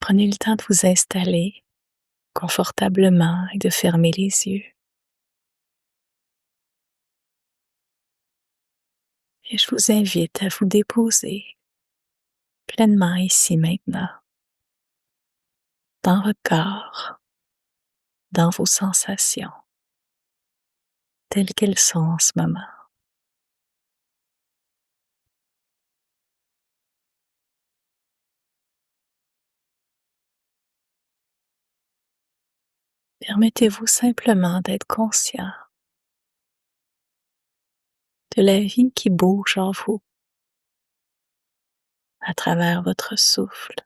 Prenez le temps de vous installer confortablement et de fermer les yeux. Et je vous invite à vous déposer pleinement ici maintenant, dans votre corps, dans vos sensations, telles qu'elles sont en ce moment. Permettez-vous simplement d'être conscient de la vie qui bouge en vous à travers votre souffle,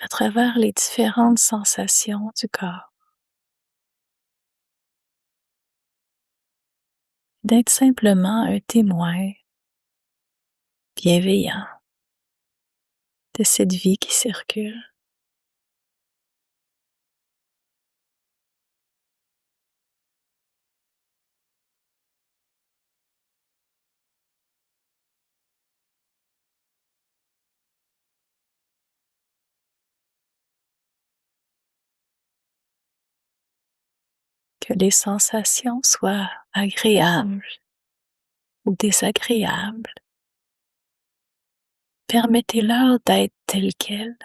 à travers les différentes sensations du corps. D'être simplement un témoin bienveillant de cette vie qui circule. Que les sensations soient agréables ou désagréables, permettez-leur d'être telles quelles.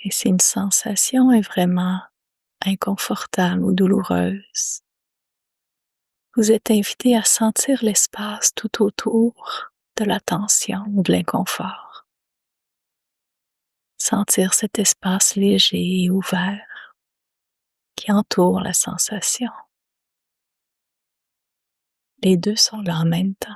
Et si une sensation est vraiment inconfortable ou douloureuse, vous êtes invité à sentir l'espace tout autour de la tension ou de l'inconfort. Sentir cet espace léger et ouvert qui entoure la sensation. Les deux sont là en même temps.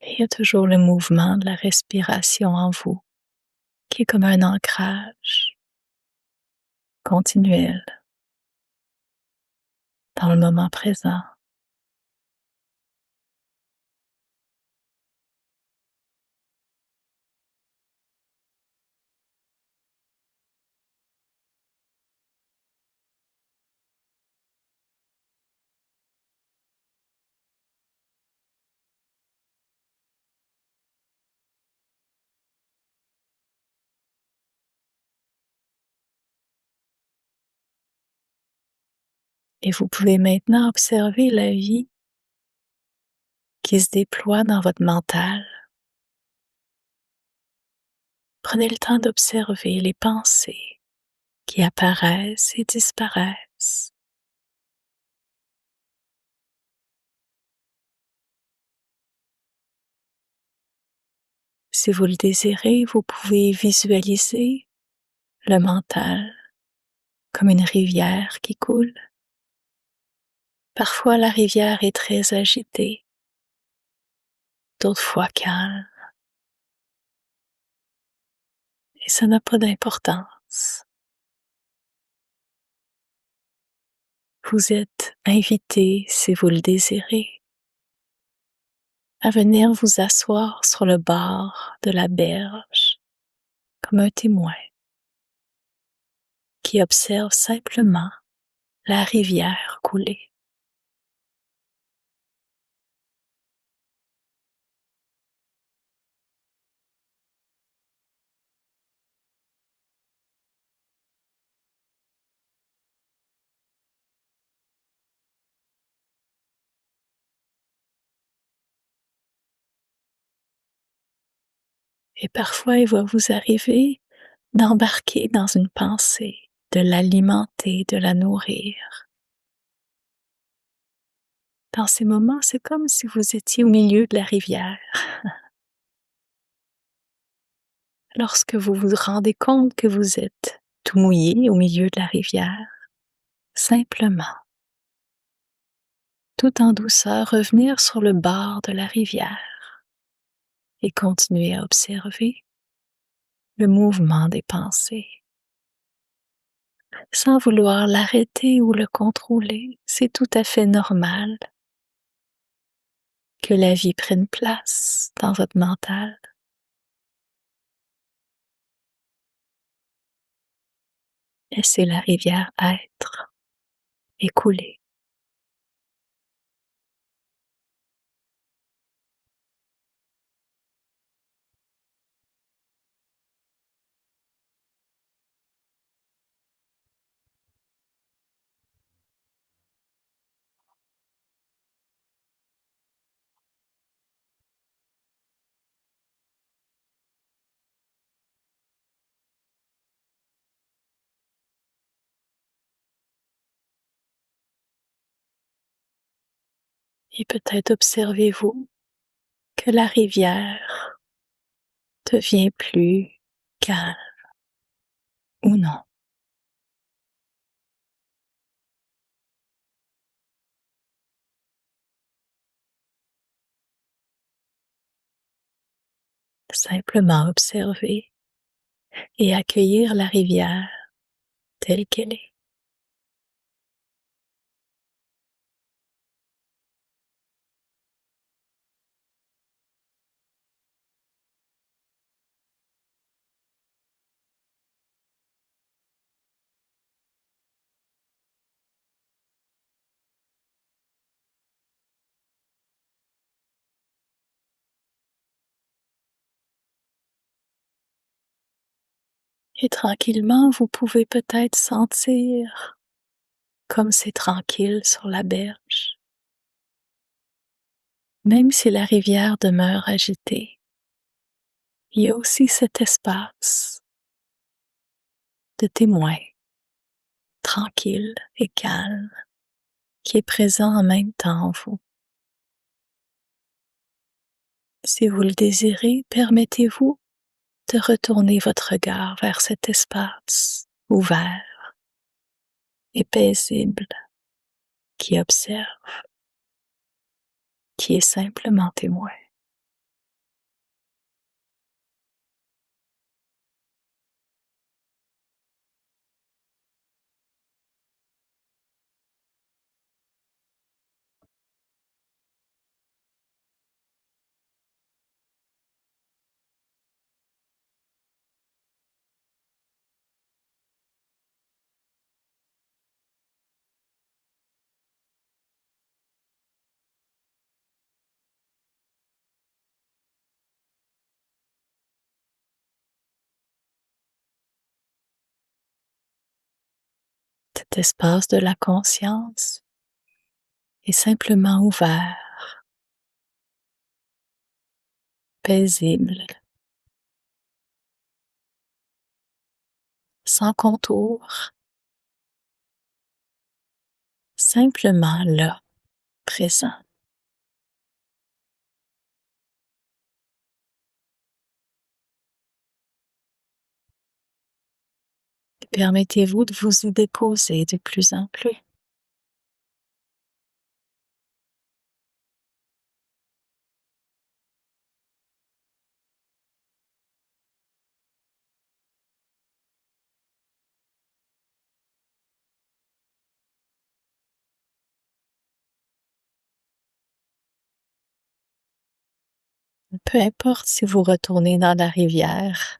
Et il y a toujours le mouvement de la respiration en vous, qui est comme un ancrage continuel dans le moment présent. Et vous pouvez maintenant observer la vie qui se déploie dans votre mental. Prenez le temps d'observer les pensées qui apparaissent et disparaissent. Si vous le désirez, vous pouvez visualiser le mental comme une rivière qui coule. Parfois, la rivière est très agitée, d'autres fois calme, et ça n'a pas d'importance. Vous êtes invité, si vous le désirez, à venir vous asseoir sur le bord de la berge comme un témoin qui observe simplement la rivière couler. Et parfois, il va vous arriver d'embarquer dans une pensée, de l'alimenter, de la nourrir. Dans ces moments, c'est comme si vous étiez au milieu de la rivière. Lorsque vous vous rendez compte que vous êtes tout mouillé au milieu de la rivière, simplement, tout en douceur, revenir sur le bord de la rivière et continuer à observer le mouvement des pensées. Sans vouloir l'arrêter ou le contrôler, c'est tout à fait normal que la vie prenne place dans votre mental. Laissez la rivière être et couler. Et peut-être observez-vous que la rivière devient plus calme ou non. Simplement observer et accueillir la rivière telle qu'elle est. Et tranquillement, vous pouvez peut-être sentir comme c'est tranquille sur la berge. Même si la rivière demeure agitée, il y a aussi cet espace de témoin, tranquille et calme, qui est présent en même temps en vous. Si vous le désirez, permettez-vous de retourner votre regard vers cet espace ouvert et paisible qui observe, qui est simplement témoin. Cet espace de la conscience est simplement ouvert, paisible, sans contour, simplement là, présent. Permettez-vous de vous y déposer de plus en plus. Peu importe si vous retournez dans la rivière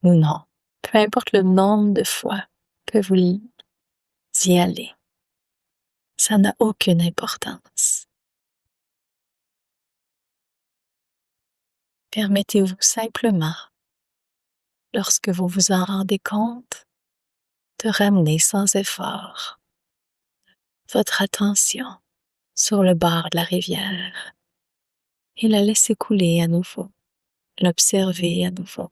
ou non, peu importe le nombre de fois que vous y allez, ça n'a aucune importance. Permettez-vous simplement, lorsque vous vous en rendez compte, de ramener sans effort votre attention sur le bord de la rivière et la laisser couler à nouveau, l'observer à nouveau.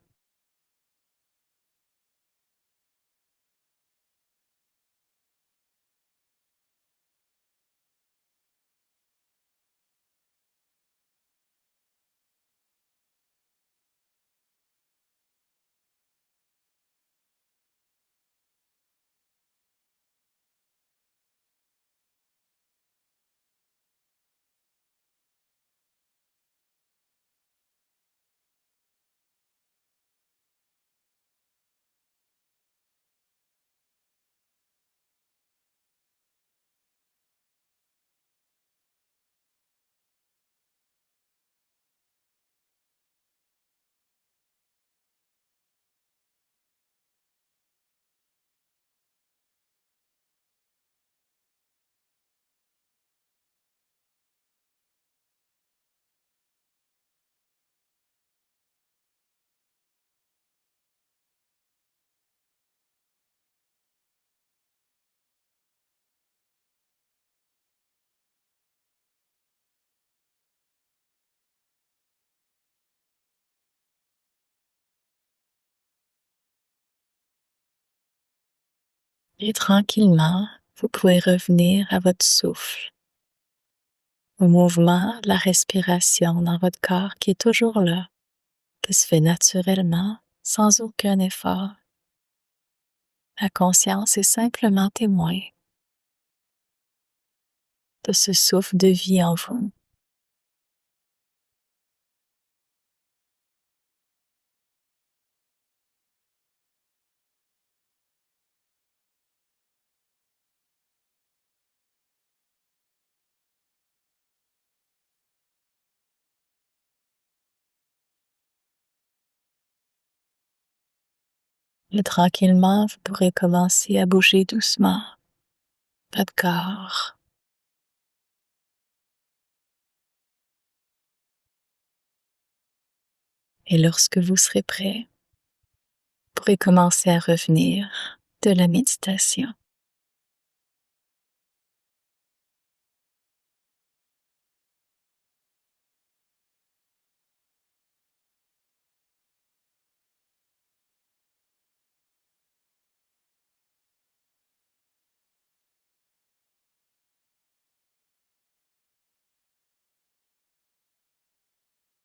Et tranquillement, vous pouvez revenir à votre souffle, au mouvement de la respiration dans votre corps qui est toujours là, qui se fait naturellement, sans aucun effort. La conscience est simplement témoin de ce souffle de vie en vous. Et tranquillement, vous pourrez commencer à bouger doucement votre corps. Et lorsque vous serez prêt, vous pourrez commencer à revenir de la méditation.